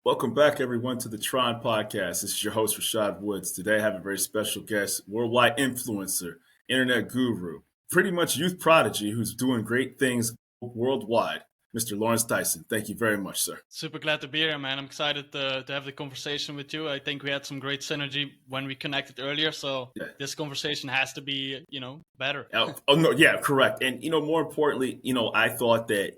Welcome back, everyone, to the T.R.O.N podcast. This is your host, Rashad Woods. Today, I have a very special guest, worldwide influencer, internet guru, pretty much youth prodigy who's doing great things worldwide, Mr. Lawrence Tijssen. Thank you very much, sir. Super glad to be here, man. I'm excited to have the conversation with you. I think we had some great synergy when we connected earlier, so This conversation has to be, better. No, yeah, correct. And, more importantly, I thought that,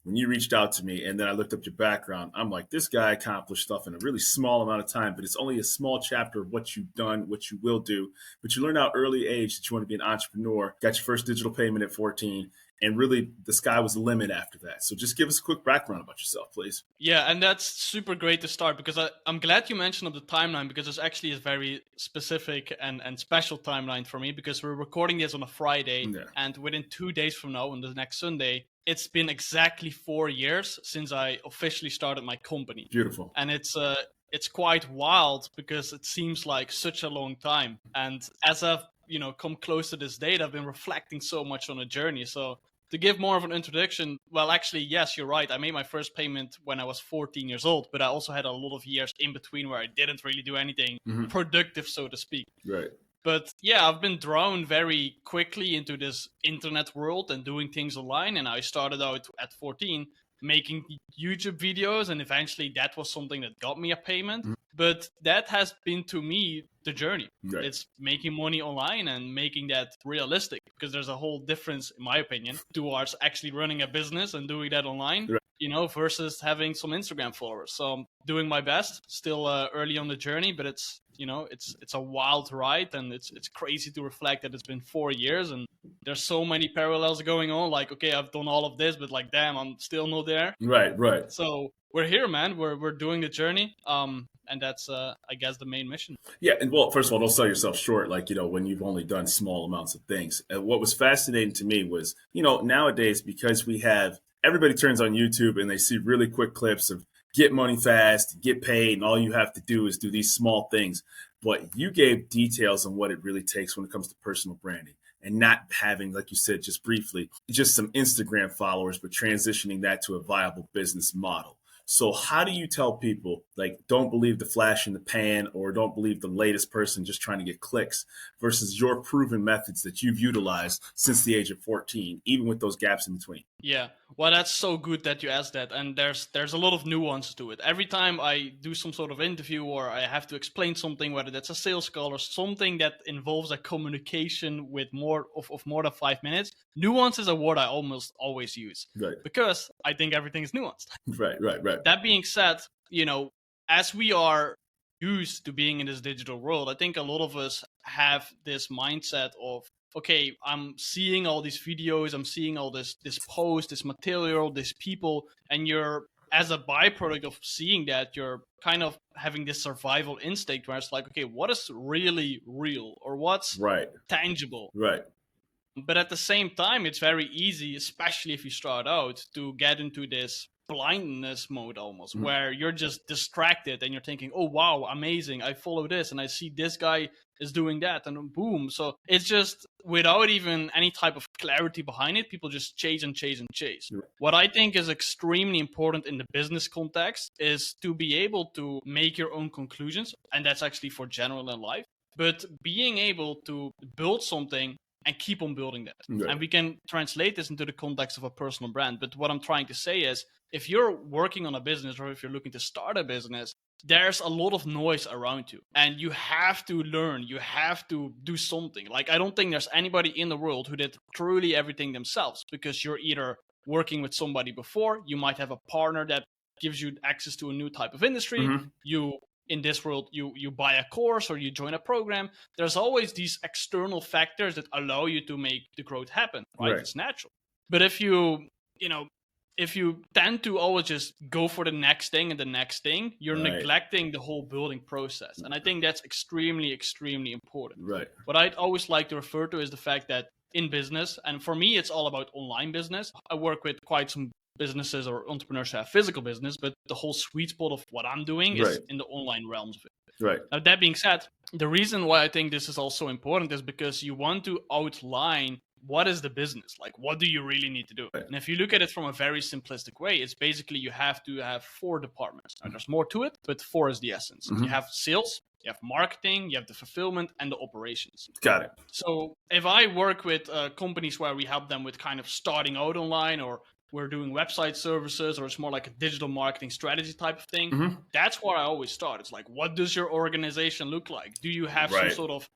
when you reached out to me and then I looked up your background, I'm like, this guy accomplished stuff in a really small amount of time, but it's only a small chapter of what you've done, what you will do. But you learned out early age that you want to be an entrepreneur, got your first digital payment at 14, and really the sky was the limit after that. So just give us a quick background about yourself, please. Yeah, and that's super great to start because I'm glad you mentioned the timeline because it's actually a very specific and special timeline for me because we're recording this on a Friday and within 2 days from now, on the next Sunday, it's been exactly 4 years since I officially started my company. Beautiful. And it's quite wild because it seems like such a long time. And as I've, come close to this date, I've been reflecting so much on the journey. So to give more of an introduction, well, actually, yes, you're right. I made my first payment when I was 14 years old, but I also had a lot of years in between where I didn't really do anything productive, so to speak. Right. But yeah, I've been drawn very quickly into this internet world and doing things online. And I started out at 14 making YouTube videos. And eventually that was something that got me a payment. But that has been, to me, the journey. Right. It's making money online and making that realistic. Because there's a whole difference, in my opinion, towards actually running a business and doing that online. Right. Versus having some Instagram followers. So I'm doing my best, still early on the journey, but it's a wild ride and it's crazy to reflect that it's been 4 years and there's so many parallels going on. Like, okay, I've done all of this, but like, damn, I'm still not there. Right. So we're here, man. We're doing the journey. And that's, I guess, the main mission. Yeah. And well, first of all, don't sell yourself short, when you've only done small amounts of things. And what was fascinating to me was, nowadays, because everybody turns on YouTube and they see really quick clips of get money fast, get paid, and all you have to do is do these small things. But you gave details on what it really takes when it comes to personal branding and not having, like you said, just briefly, just some Instagram followers, but transitioning that to a viable business model. So how do you tell people, don't believe the flash in the pan or don't believe the latest person just trying to get clicks versus your proven methods that you've utilized since the age of 14, even with those gaps in between? Yeah, well, that's so good that you asked that. And there's a lot of nuance to it. Every time I do some sort of interview or I have to explain something, whether that's a sales call or something that involves a communication with more than 5 minutes, nuance is a word I almost always use. Right. Because I think everything is nuanced. Right. That being said, as we are used to being in this digital world, I think a lot of us have this mindset of, okay, I'm seeing all these videos, I'm seeing all this post, this material, these people, and you're, as a byproduct of seeing that, you're kind of having this survival instinct where it's like, okay, what is really real or what's tangible? Right. But at the same time, it's very easy, especially if you start out, to get into this blindness mode almost, where you're just distracted and you're thinking, oh, wow, amazing. I follow this and I see this guy is doing that and boom. So it's just without even any type of clarity behind it, people just chase and chase and chase. Right. What I think is extremely important in the business context is to be able to make your own conclusions. And that's actually for general in life, but being able to build something and keep on building that. Right. And we can translate this into the context of a personal brand. But what I'm trying to say is, if you're working on a business or if you're looking to start a business, there's a lot of noise around you and you have to learn, you have to do something. Like, I don't think there's anybody in the world who did truly everything themselves, because you're either working with somebody before, you might have a partner that gives you access to a new type of industry. You, in this world, you buy a course or you join a program. There's always these external factors that allow you to make the growth happen, right? It's natural. But if you tend to always just go for the next thing and the next thing, you're neglecting the whole building process. And I think that's extremely, extremely important. Right. What I'd always like to refer to is the fact that in business, and for me, it's all about online business. I work with quite some businesses or entrepreneurs who have physical business, but the whole sweet spot of what I'm doing is in the online realms of it. Right. Now, that being said, the reason why I think this is also important is because you want to outline what is the business? Like, what do you really need to do? Right. And if you look at it from a very simplistic way, it's basically you have to have 4 departments. Now, there's more to it, but 4 is the essence. You have sales, you have marketing, you have the fulfillment, and the operations. Got it. So if I work with companies where we help them with kind of starting out online, or we're doing website services, or it's more like a digital marketing strategy type of thing, that's where I always start. It's like, what does your organization look like? Do you have some sort of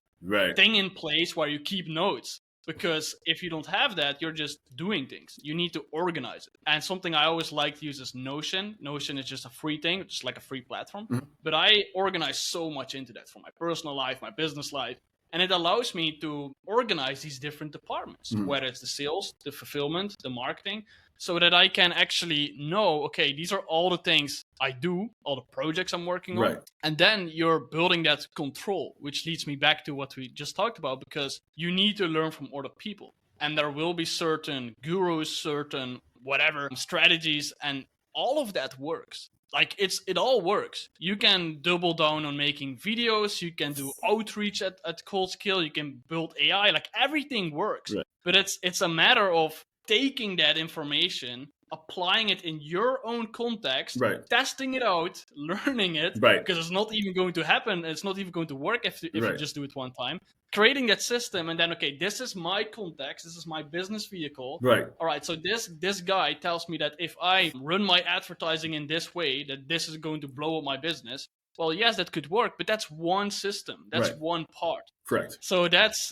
thing in place where you keep notes? Because if you don't have that, you're just doing things. You need to organize it. And something I always like to use is Notion. Notion is just a free thing, just like a free platform. But I organize so much into that for my personal life, my business life. And it allows me to organize these different departments, whether it's the sales, the fulfillment, the marketing, so that I can actually know, okay, these are all the things I do, all the projects I'm working on. And then you're building that control, which leads me back to what we just talked about, because you need to learn from other people. And there will be certain gurus, certain whatever strategies, and all of that works. Like, it all works. You can double down on making videos, you can do outreach at cold scale, you can build AI, like everything works. But it's a matter of taking that information, applying it in your own context, testing it out, learning it, because it's not even going to happen. It's not even going to work if you just do it one time. Creating that system, and then, okay, this is my context. This is my business vehicle. All right, so this guy tells me that if I run my advertising in this way, that this is going to blow up my business. Well, yes, that could work, but that's one system. That's one part. Correct. So that's,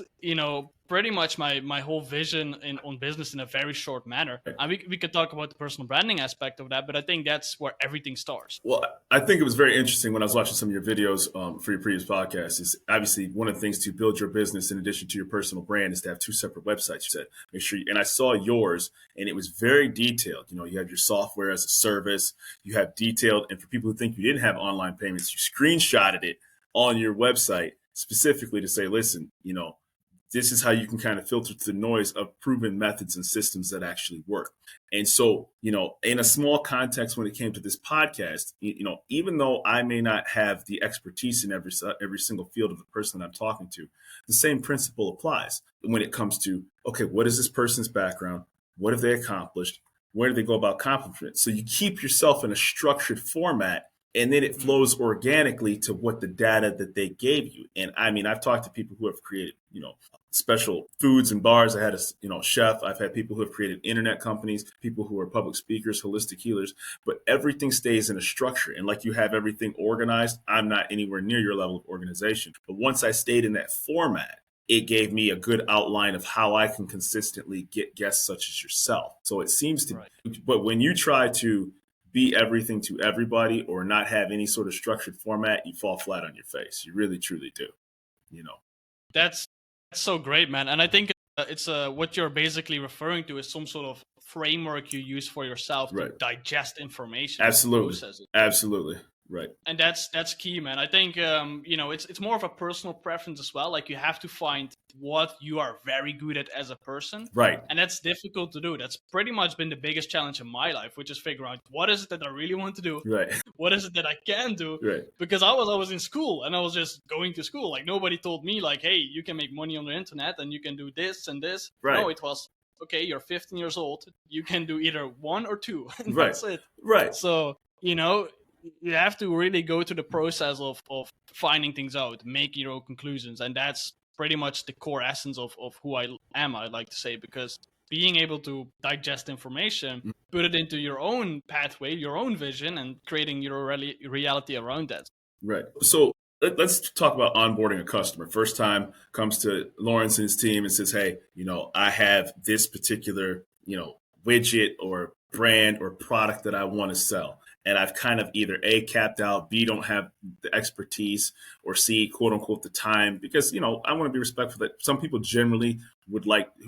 pretty much my whole vision on business in a very short manner. And we could talk about the personal branding aspect of that, but I think that's where everything starts. Well, I think it was very interesting when I was watching some of your videos for your previous podcast. Is obviously one of the things to build your business in addition to your personal brand is to have 2 separate websites. You said make sure, and I saw yours, and it was very detailed. You have your software as a service. You have detailed, and for people who think you didn't have online payments, you screenshotted it on your website specifically to say, listen, this is how you can kind of filter through the noise of proven methods and systems that actually work. And so, in a small context, when it came to this podcast, even though I may not have the expertise in every single field of the person I'm talking to, the same principle applies when it comes to, okay, what is this person's background? What have they accomplished? Where do they go about accomplishing it? So you keep yourself in a structured format, and then it flows organically to what the data that they gave you. And I mean, I've talked to people who have created, special foods and bars. I had a chef. I've had people who have created internet companies, people who are public speakers, holistic healers, but everything stays in a structure. And like you have everything organized, I'm not anywhere near your level of organization. But once I stayed in that format, it gave me a good outline of how I can consistently get guests such as yourself. So it seems to, but when you try to be everything to everybody or not have any sort of structured format, you fall flat on your face. You really, truly do. That's so great, man. And I think it's what you're basically referring to is some sort of framework you use for yourself to digest information. Absolutely. Absolutely. Right. And that's key, man. I think, it's more of a personal preference as well. Like, you have to find what you are very good at as a person. Right. And that's difficult to do. That's pretty much been the biggest challenge in my life, which is figuring out what is it that I really want to do? Right. What is it that I can do? Right. Because I was in school and I was just going to school. Like, nobody told me like, hey, you can make money on the internet and you can do this and this. Right. No, it was, okay, you're 15 years old. You can do either 1 or 2. And right. That's it. Right. So, you have to really go through the process of finding things out, making your own conclusions. And that's pretty much the core essence of who I am, I'd like to say, because being able to digest information, put it into your own pathway, your own vision, and creating your reality around that. Right. So let's talk about onboarding a customer. First time comes to Lawrence and his team and says, hey, I have this particular, widget or brand or product that I want to sell. And I've kind of either A, capped out, B, don't have the expertise, or C, quote unquote, the time. Because, I want to be respectful that some people generally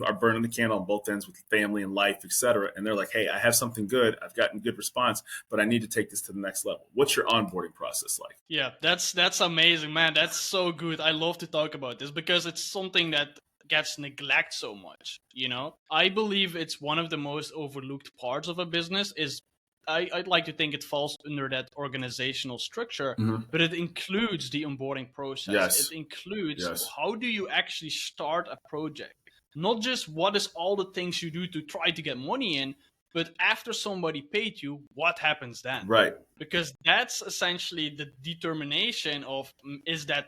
are burning the candle on both ends with family and life, et cetera. And they're like, hey, I have something good. I've gotten good response, but I need to take this to the next level. What's your onboarding process like? Yeah, that's amazing, man. That's so good. I love to talk about this because it's something that gets neglected so much. I believe it's one of the most overlooked parts of a business is I'd like to think it falls under that organizational structure, but it includes the onboarding process. Yes. It includes how do you actually start a project? not just what is all the things you do to try to get money in, but after somebody paid you, what happens then? Right. Because that's essentially the determination of, is that,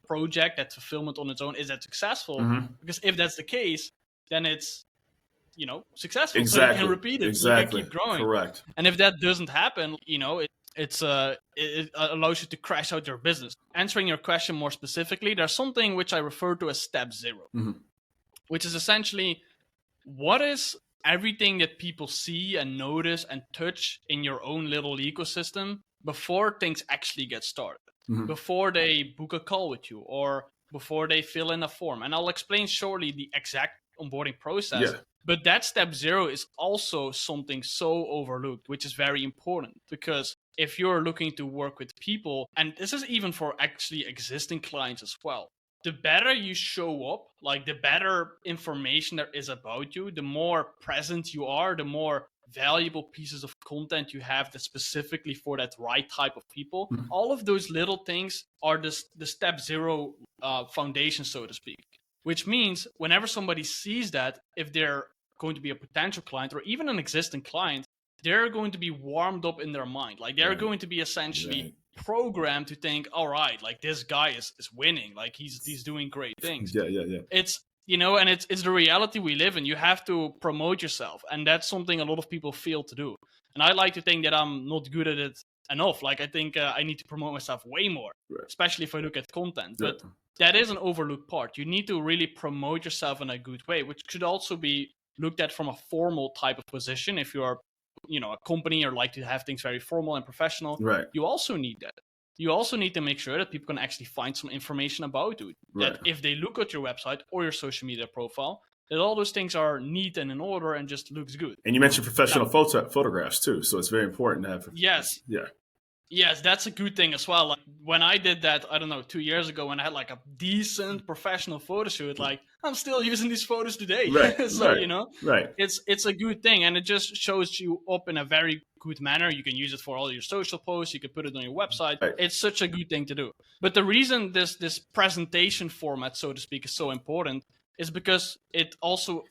project, that fulfillment on its own, is that successful? Mm-hmm. Because if that's the case, then it's, successful. Exactly. So you can repeat it. Exactly. So you can keep growing. Correct. And if that doesn't happen, it allows you to crash out your business. Answering your question more specifically, there's something which I refer to as step 0, Mm-hmm. which is essentially, what is everything that people see and notice and touch in your own little ecosystem before things actually get started, Mm-hmm. before they book a call with you or before they fill in a form. And I'll explain shortly the exact onboarding process. Yeah. But that step 0 is also something so overlooked, which is very important, because if you're looking to work with people, and this is even for actually existing clients as well, the better you show up, like the better information there is about you, the more present you are, the more valuable pieces of content you have that's specifically for that right type of people. Mm-hmm. All of those little things are the step 0 foundation, so to speak. Which means whenever somebody sees that, if they're going to be a potential client or even an existing client, they're going to be warmed up in their mind. Like they're going to be essentially programmed to think, all right, like this guy is winning. Like he's doing great things. Yeah. It's, and it's the reality we live in. You have to promote yourself. And that's something a lot of people fail to do. And I like to think that I'm not good at it enough. Like I think I need to promote myself way more, especially if I look at content. Yeah. But that is an overlooked part. You need to really promote yourself in a good way, which should also be looked at from a formal type of position. If you are, a company or like to have things very formal and professional, you also need that. You also need to make sure that people can actually find some information about you. That if they look at your website or your social media profile, that all those things are neat and in order and just looks good. And you mentioned professional photographs too, so it's very important to have. Yes. Yeah. Yes, that's a good thing as well. Like when I did that, I don't know, 2 years ago, when I had like a decent professional photo shoot, like I'm still using these photos today. So, it's a good thing. And it just shows you up in a very good manner. You can use it for all your social posts. You can put it on your website. It's such a good thing to do. But the reason this presentation format, so to speak, is so important is because it also,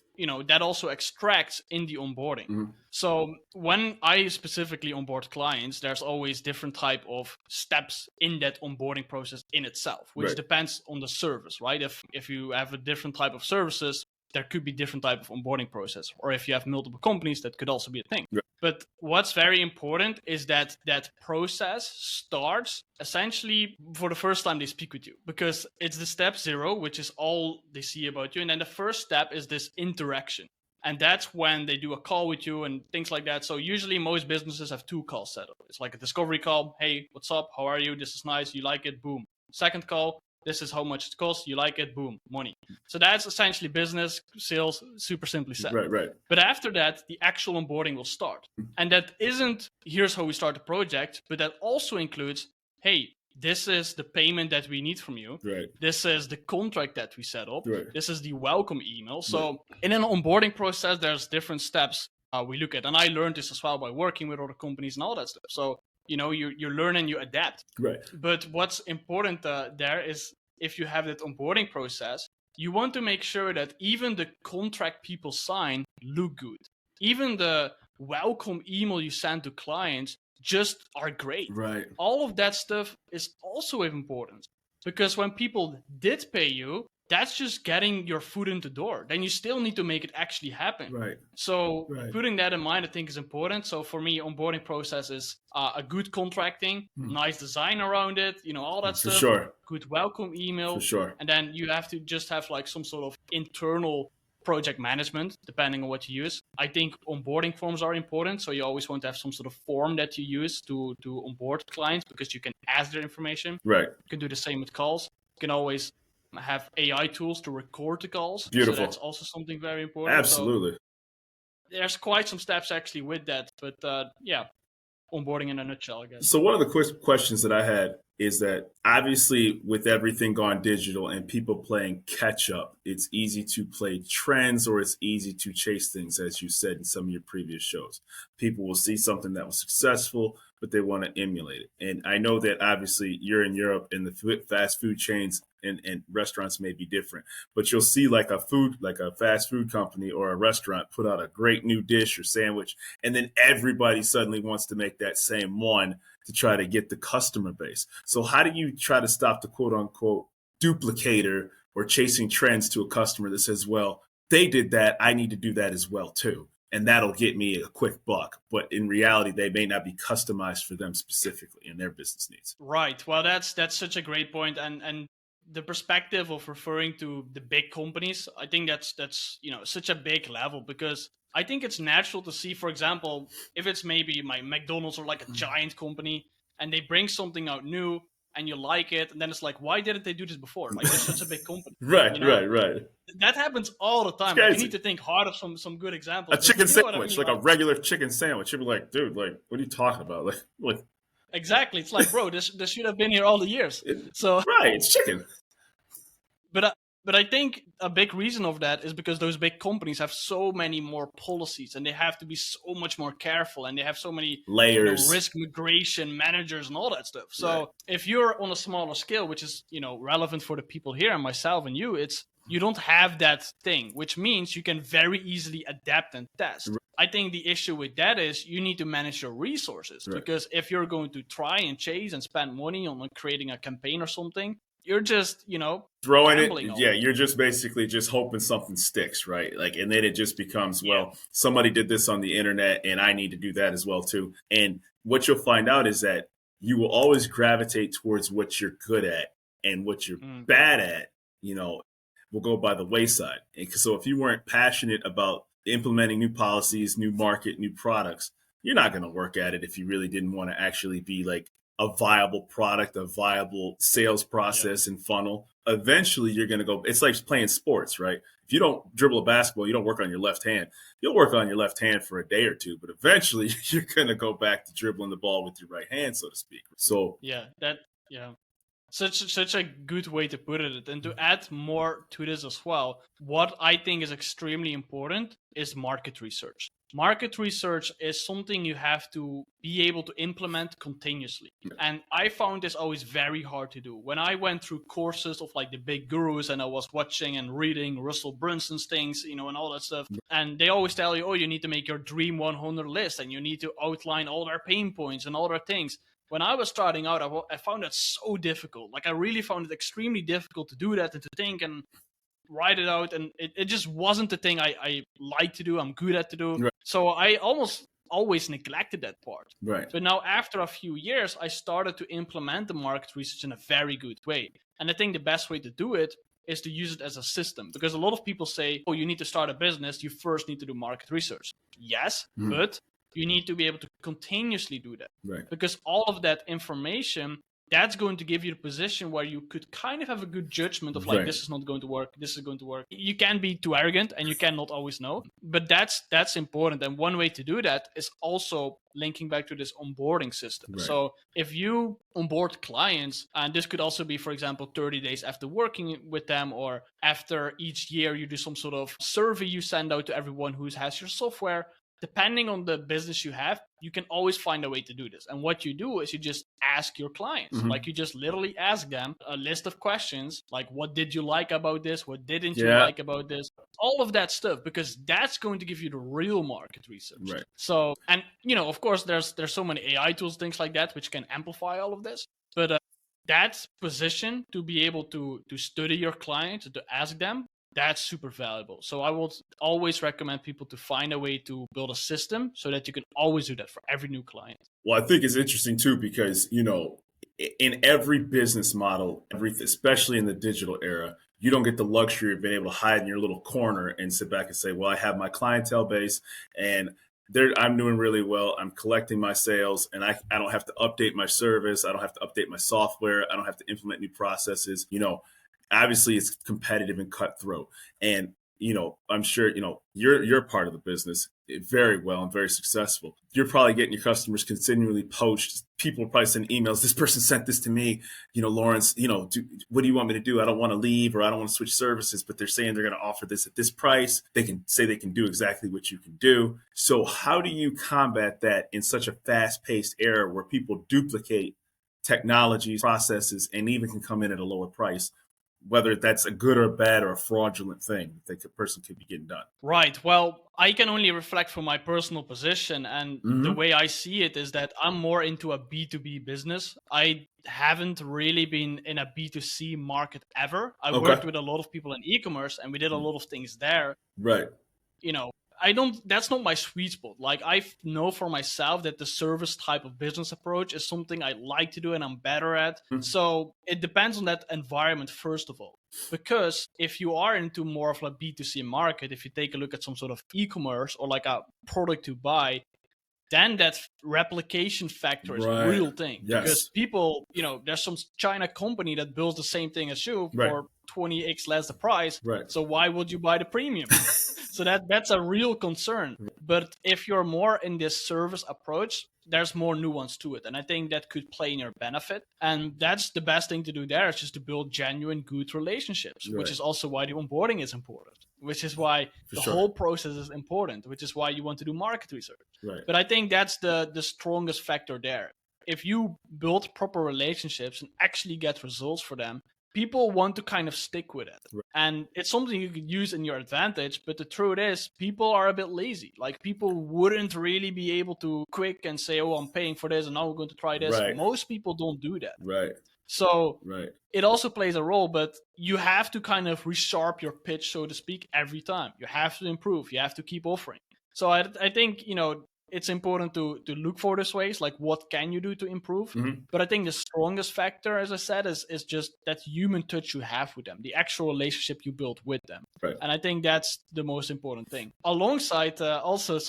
that also extracts in the onboarding. Mm-hmm. So when I specifically onboard clients, there's always different type of steps in that onboarding process in itself, which depends on the service, right? If you have a different type of services, there could be different type of onboarding process. Or if you have multiple companies, that could also be a thing. But what's very important is that process starts essentially for the first time they speak with you, because it's the step 0, which is all they see about you. And then the first step is this interaction. And that's when they do a call with you and things like that. So usually most businesses have 2 calls set up. It's like a discovery call. Hey, what's up? How are you? This is nice. You like it? Boom. Second call. This is how much it costs. You like it? Boom. Money. So that's essentially business, sales, super simply said. Right. But after that, the actual onboarding will start. And that isn't, here's how we start the project, but that also includes, hey, this is the payment that we need from you. This is the contract that we set up. This is the welcome email. So in an onboarding process, there's different steps we look at. And I learned this as well by working with other companies and all that stuff. So, you learn and you adapt. But what's important there is, if you have that onboarding process, you want to make sure that even the contract people sign look good. Even the welcome email you send to clients just are great. All of that stuff is also important, because when people did pay you, that's just getting your foot in the door. Then you still need to make it actually happen. So putting that in mind, I think, is important. So for me, onboarding process is a good contracting, nice design around it, all that stuff. Good welcome email. And then you have to just have like some sort of internal project management, depending on what you use. I think onboarding forms are important. So you always want to have some sort of form that you use to onboard clients, because you can ask their information. You can do the same with calls. You can always have AI tools to record the calls. Beautiful. So that's also something very important. Absolutely. So there's quite some steps actually with that. But onboarding in a nutshell, I guess. So one of the quick questions that I had is that obviously with everything gone digital and people playing catch up, it's easy to play trends, or it's easy to chase things, as you said in some of your previous shows. People will see something that was successful, but they want to emulate it. And I know that obviously you're in Europe and the fast food chains and restaurants may be different, but you'll see like a fast food company or a restaurant put out a great new dish or sandwich, and then everybody suddenly wants to make that same one to try to get the customer base. So how do you try to stop the quote unquote duplicator or chasing trends to a customer that says, well, they did that, I need to do that as well too, and that'll get me a quick buck. But in reality, they may not be customized for them specifically in their business needs. Right. Well, that's such a great point, and the perspective of referring to the big companies, I think that's such a big level, because I think it's natural to see, for example, if it's maybe my McDonald's or like a giant company and they bring something out new and you like it, and then it's like, why didn't they do this before? Like, they're such a big company. Right. That happens all the time. Like, you need to think hard of some good examples. A chicken sandwich, like a regular chicken sandwich. You'd be like, dude, like, what are you talking about? Like exactly. It's like, bro, this should have been here all the years. Right, it's chicken. But I think a big reason of that is because those big companies have so many more policies, and they have to be so much more careful, and they have so many layers, risk migration managers and all that stuff. So if you're on a smaller scale, which is relevant for the people here and myself and you don't have that thing, which means you can very easily adapt and test. Right. I think the issue with that is you need to manage your resources, because if you're going to try and chase and spend money on creating a campaign or something, you're just, throwing it. Yeah, you're just basically just hoping something sticks, right? Like, and then it just becomes, well, somebody did this on the internet and I need to do that as well too. And what you'll find out is that you will always gravitate towards what you're good at, and what you're bad at, will go by the wayside. And so if you weren't passionate about implementing new policies, new market, new products, you're not going to work at it if you really didn't want to actually be like a viable product, a viable sales process and funnel. Eventually you're going to go, it's like playing sports, right? If you don't dribble a basketball, you don't work on your left hand. You'll work on your left hand for a day or two, but eventually you're going to go back to dribbling the ball with your right hand, so to speak. So such a good way to put it. And to add more to this as well, what I think is extremely important is market research. Market research is something you have to be able to implement continuously. And I found this always very hard to do. When I went through courses of like the big gurus, and I was watching and reading Russell Brunson's things, and all that stuff. And they always tell you, you need to make your dream 100 list, and you need to outline all their pain points and all their things. When I was starting out, I found that so difficult. Like, I really found it extremely difficult to do that and to think and write it out. And it just wasn't the thing I like to do, I'm good at to do. Right. So I almost always neglected that part. Right. But now, after a few years, I started to implement the market research in a very good way. And I think the best way to do it is to use it as a system. Because a lot of people say, you need to start a business, you first need to do market research. Yes, but you need to be able to continuously do that. Right. Because all of that information, that's going to give you the position where you could kind of have a good judgment of like, this is not going to work, this is going to work. You can't be too arrogant, and you cannot always know, but that's important. And one way to do that is also linking back to this onboarding system. Right. So if you onboard clients, and this could also be, for example, 30 days after working with them, or after each year you do some sort of survey you send out to everyone who has your software. Depending on the business you have, you can always find a way to do this. And what you do is you just ask your clients. Like, you just literally ask them a list of questions, like, what did you like about this? What didn't you like about this? All of that stuff, because that's going to give you the real market research. Right. So, and of course, there's so many AI tools, things like that, which can amplify all of this. But that position to be able to study your clients, to ask them, that's super valuable. So I would always recommend people to find a way to build a system so that you can always do that for every new client. Well, I think it's interesting too, because, in every business model, especially in the digital era, you don't get the luxury of being able to hide in your little corner and sit back and say, well, I have my clientele base and I'm doing really well. I'm collecting my sales, and I don't have to update my service. I don't have to update my software. I don't have to implement new processes. Obviously it's competitive and cutthroat. And, I'm sure, you're part of the business. very well and very successful. You're probably getting your customers continually poached. People are probably sending emails. This person sent this to me, Lawrence, what do you want me to do? I don't want to leave, or I don't want to switch services, but they're saying they're going to offer this at this price. They can say they can do exactly what you can do. So how do you combat that in such a fast-paced era where people duplicate technologies, processes, and even can come in at a lower price, whether that's a good or bad or a fraudulent thing that the person could be getting done? Right. Well, I can only reflect from my personal position. And the way I see it is that I'm more into a B2B business. I haven't really been in a B2C market ever. I worked with a lot of people in e-commerce, and we did a lot of things there. Right. That's not my sweet spot. Like, I know for myself that the service type of business approach is something I like to do and I'm better at. So it depends on that environment, first of all. Because if you are into more of a B2C market, if you take a look at some sort of e-commerce or like a product to buy, then that replication factor is a real thing. Yes. Because people, there's some China company that builds the same thing as you for 20x less the price. Right. So why would you buy the premium? So that's a real concern. But if you're more in this service approach, there's more nuance to it. And I think that could play in your benefit. And that's the best thing to do there, is just to build genuine, good relationships, which is also why the onboarding is important, which is why whole process is important, which is why you want to do market research. Right. But I think that's the strongest factor there. If you build proper relationships and actually get results for them, people want to kind of stick with it. Right. And it's something you could use in your advantage. But the truth is, people are a bit lazy. Like, people wouldn't really be able to quick and say, oh, I'm paying for this and now we're going to try this. Right. Most people don't do that. Right. So it also plays a role, but you have to kind of resharp your pitch, so to speak, every time. You have to improve. You have to keep offering. So I think, it's important to look for these ways, like what can you do to improve. But I think the strongest factor, as I said, is just that human touch you have with them, the actual relationship you build with them. Right. And I think that's the most important thing. Alongside also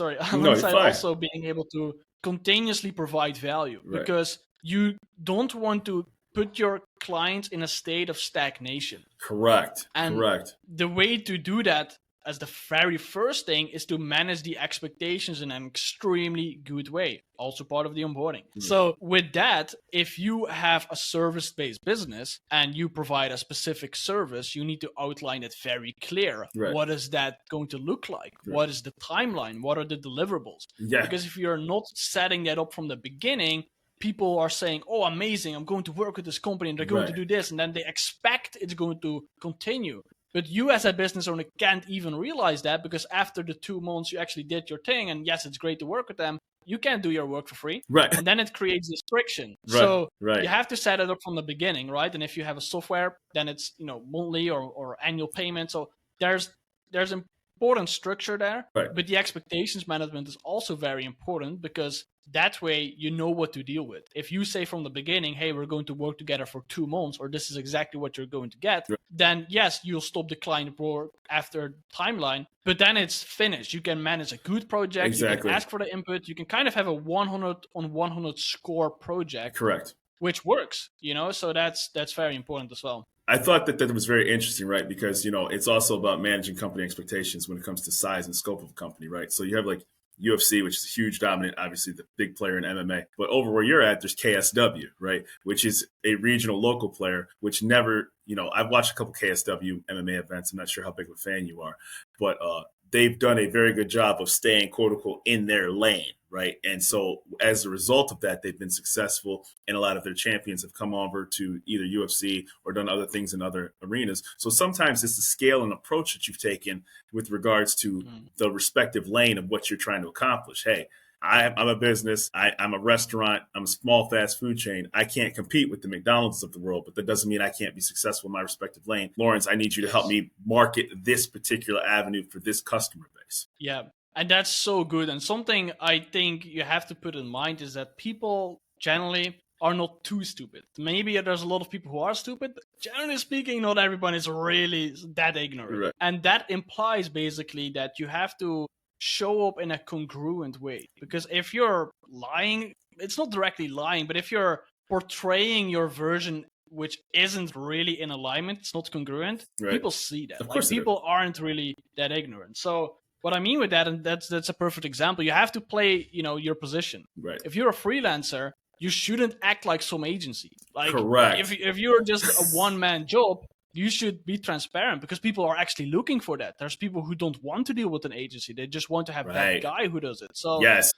being able to continuously provide value, because you don't want to put your clients in a state of stagnation. Correct. The way to do that, as the very first thing, is to manage the expectations in an extremely good way. Also part of the onboarding. So with that, if you have a service-based business and you provide a specific service, you need to outline it very clear. Right. What is that going to look like? Right. What is the timeline? What are the deliverables? Yeah. Because if you're not setting that up from the beginning, people are saying, oh, amazing, I'm going to work with this company and they're going to do this. And then they expect it's going to continue. But you as a business owner can't even realize that, because after the 2 months you actually did your thing, and yes, it's great to work with them, you can't do your work for free. Right. And then it creates this friction. Right. So you have to set it up from the beginning, right? And if you have a software, then it's monthly or annual payment. So there's important structure there. Right. But the expectations management is also very important, because that way you know what to deal with. If you say from the beginning, hey, we're going to work together for 2 months, or this is exactly what you're going to get, then yes, you'll stop the client work after timeline, but then it's finished. You can manage a good project. Exactly. You can ask for the input. You can kind of have a 100 on 100 score project. Correct. Which works, so that's very important as well. I thought that was very interesting, right? Because, it's also about managing company expectations when it comes to size and scope of a company, right? So you have like UFC, which is a huge dominant, obviously the big player in MMA. But over where you're at, there's KSW, right? Which is a regional local player, which never, I've watched a couple KSW MMA events. I'm not sure how big of a fan you are, but they've done a very good job of staying, quote unquote, in their lane, right? And so as a result of that, they've been successful, and a lot of their champions have come over to either UFC or done other things in other arenas. So sometimes it's the scale and approach that you've taken with regards to the respective lane of what you're trying to accomplish. Hey, I'm a business. I'm a restaurant. I'm a small fast food chain. I can't compete with the McDonald's of the world, but that doesn't mean I can't be successful in my respective lane. Lawrence, I need you to help me market this particular avenue for this customer base. Yeah, and that's so good. And something I think you have to put in mind is that people generally are not too stupid. Maybe there's a lot of people who are stupid, but generally speaking, not everyone is really that ignorant. Right. And that implies basically that you have to show up in a congruent way. Because if you're lying, it's not directly lying, but if you're portraying your version which isn't really in alignment, it's not congruent, people see that. Of course, people aren't really that ignorant. So what I mean with that, and that's a perfect example, you have to play, your position. Right. If you're a freelancer, you shouldn't act like some agency. Like, correct. if you're just a one-man job, you should be transparent, because people are actually looking for that. There's people who don't want to deal with an agency. They just want to have that guy who does it. So, yes,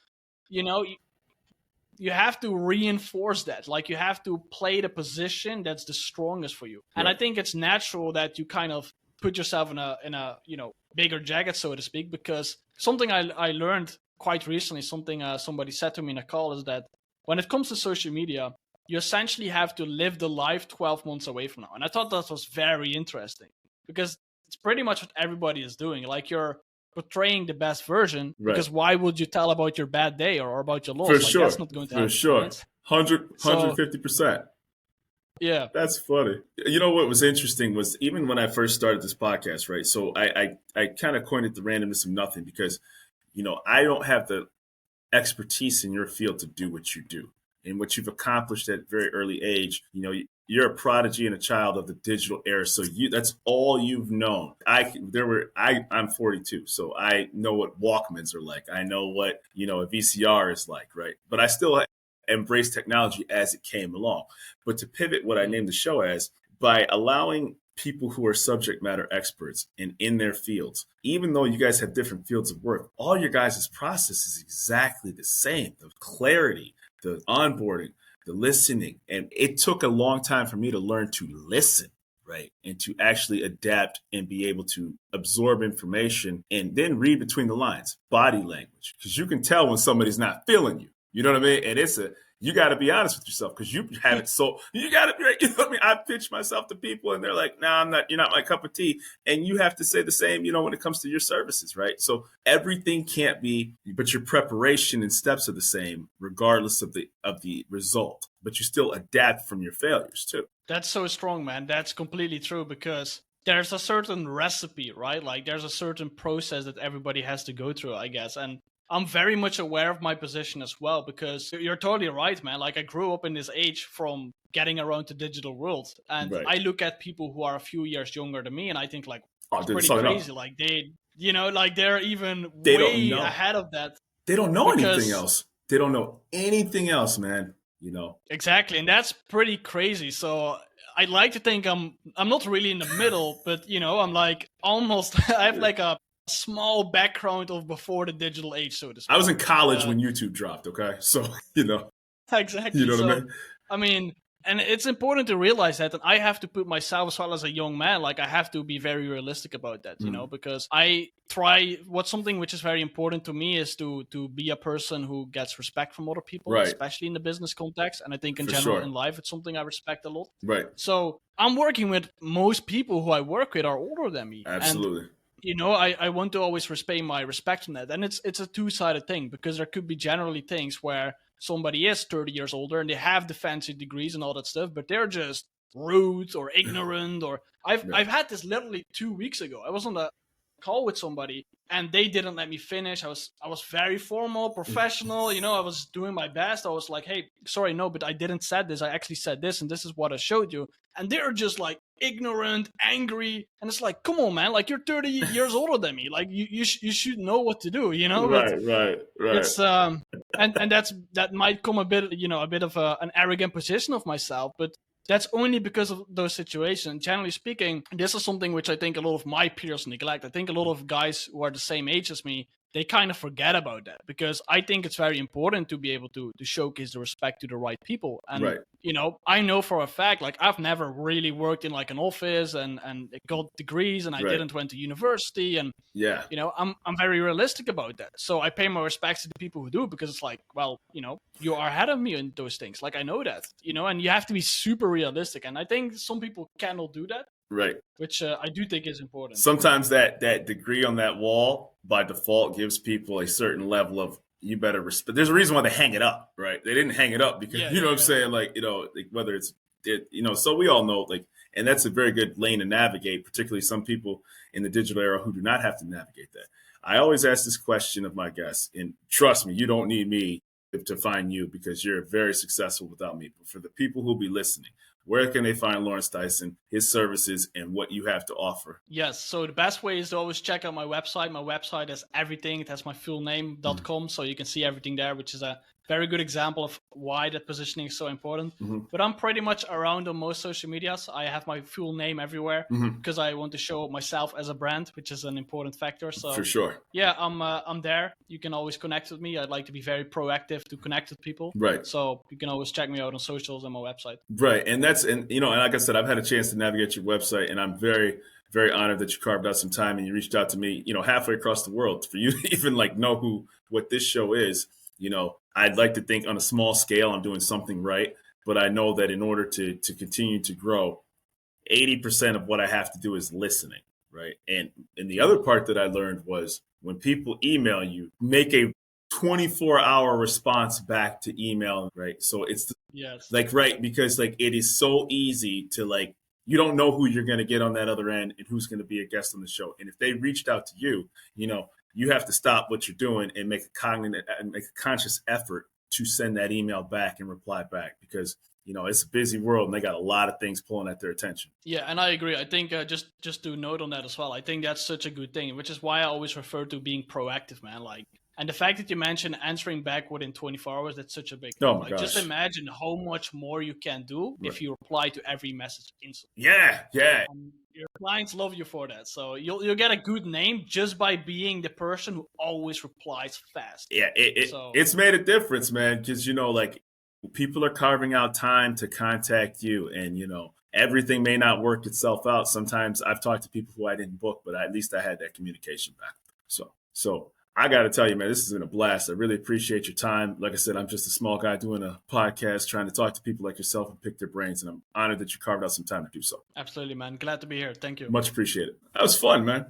you have to reinforce that. Like, you have to play the position that's the strongest for you. And I think it's natural that you kind of put yourself in a bigger jacket, so to speak, because something I learned quite recently, something somebody said to me in a call, is that when it comes to social media, you essentially have to live the life 12 months away from now. And I thought that was very interesting, because it's pretty much what everybody is doing. Like, you're portraying the best version, because why would you tell about your bad day or about your loss? For like, sure. That's not going to happen. For sure. Right? 150%. Yeah. That's funny. You know what was interesting was, even when I first started this podcast, right? So I kind of coined it the randomness of nothing, because, I don't have the expertise in your field to do what you do. And what you've accomplished at a very early age, you're a prodigy and a child of the digital era. So that's all you've known. I'm 42, so I know what Walkmans are like. I know what, a VCR is like, right? But I still embrace technology as it came along. But to pivot what I named the show as, by allowing people who are subject matter experts and in their fields, even though you guys have different fields of work, all your guys' process is exactly the same. The clarity, the onboarding, the listening. And it took a long time for me to learn to listen, right? And to actually adapt and be able to absorb information and then read between the lines, body language, because you can tell when somebody's not feeling you. You know what I mean? And you got to be honest with yourself, because you have it. So you got to be right. You know what I mean? I pitch myself to people and they're like, nah, I'm not, you're not my cup of tea. And you have to say the same, when it comes to your services, right? So everything can't be, but your preparation and steps are the same, regardless of the result, but you still adapt from your failures too. That's so strong, man. That's completely true, because there's a certain recipe, right? Like, there's a certain process that everybody has to go through, I guess. And I'm very much aware of my position as well, because you're totally right, man. Like, I grew up in this age from getting around the digital world. And I look at people who are a few years younger than me, and I think, like, it's pretty crazy. Like, they're even way ahead of that. They don't know anything else. They don't know anything else, man. Exactly. And that's pretty crazy. So I'd like to think I'm not really in the middle, but, I'm like almost, I have like a small background of before the digital age, so to speak. I was in college when YouTube dropped, okay? So, Exactly. You know what I mean, and it's important to realize that, and I have to put myself, as well as a young man, like, I have to be very realistic about that, because what's something which is very important to me is to be a person who gets respect from other people, especially in the business context. And I think in general in life, it's something I respect a lot. Right. So I'm working with most people who I work with are older than me. Absolutely. And, I want to always repay my respect from that. And it's a two-sided thing, because there could be generally things where somebody is 30 years older and they have the fancy degrees and all that stuff, but they're just rude or ignorant. Or I've had this literally 2 weeks ago. I was on a call with somebody and they didn't let me finish. I was very formal, professional. I was doing my best. I was like, hey, sorry, no, but I didn't said this. I actually said this, and this is what I showed you. And they're just like ignorant, angry, and it's like, come on, man! Like, you're 30 years older than me. Like, you should know what to do, Right. It's and that might come a bit of an arrogant position of myself, but that's only because of those situations. Generally speaking, this is something which I think a lot of my peers neglect. I think a lot of guys who are the same age as me, they kind of forget about that, because I think it's very important to be able to showcase the respect to the right people. And, I know for a fact, like, I've never really worked in like an office and got degrees, and I didn't went to university. And, I'm very realistic about that. So I pay my respects to the people who do, because it's like, well, you are ahead of me in those things. Like, I know that, and you have to be super realistic. And I think some people cannot do that. Right. Which I do think is important. Sometimes that degree on that wall by default gives people a certain level of, you better respect. There's a reason why they hang it up, right? They didn't hang it up because, what I'm saying? Like, like whether it's, so we all know, like, and that's a very good lane to navigate, particularly some people in the digital era who do not have to navigate that. I always ask this question of my guests, and trust me, you don't need me to find you, because you're very successful without me. But for the people who'll be listening, where can they find Lawrence Tijssen, his services, and what you have to offer? Yes, so the best way is to always check out my website. My website has everything. It has my full name.com, so you can see everything there, which is a very good example of why that positioning is so important. But I'm pretty much around on most social medias. I have my full name everywhere because I want to show myself as a brand, which is an important factor. So For sure. Yeah, I'm there. You can always connect with me. I'd like to be very proactive to connect with people. Right. So you can always check me out on socials and my website. Right. And like I said, I've had a chance to navigate your website, and I'm very, very honored that you carved out some time and you reached out to me, halfway across the world for you to even know what this show is. I'd like to think on a small scale, I'm doing something right, but I know that in order to continue to grow, 80% of what I have to do is listening. Right. And the other part that I learned was when people email you, make a 24-hour response back to email. Right. So it's Yes. right. Because it is so easy to you don't know who you're going to get on that other end and who's going to be a guest on the show. And if they reached out to you, you have to stop what you're doing and make a conscious effort to send that email back and reply back, because it's a busy world and they got a lot of things pulling at their attention. Yeah, and I agree. I think just to note on that as well, I think that's such a good thing, which is why I always refer to being proactive, man. And the fact that you mentioned answering back within 24 hours, that's such a big thing. Oh my gosh. Just imagine how much more you can do if you reply to every message instantly. Yeah. Your clients love you for that. So you'll get a good name just by being the person who always replies fast. Yeah, it's made a difference, man, because, people are carving out time to contact you, and, everything may not work itself out. Sometimes I've talked to people who I didn't book, but at least I had that communication back. So I got to tell you, man, this has been a blast. I really appreciate your time. Like I said, I'm just a small guy doing a podcast, trying to talk to people like yourself and pick their brains. And I'm honored that you carved out some time to do so. Absolutely, man. Glad to be here. Thank you. Much appreciated. That was fun, man.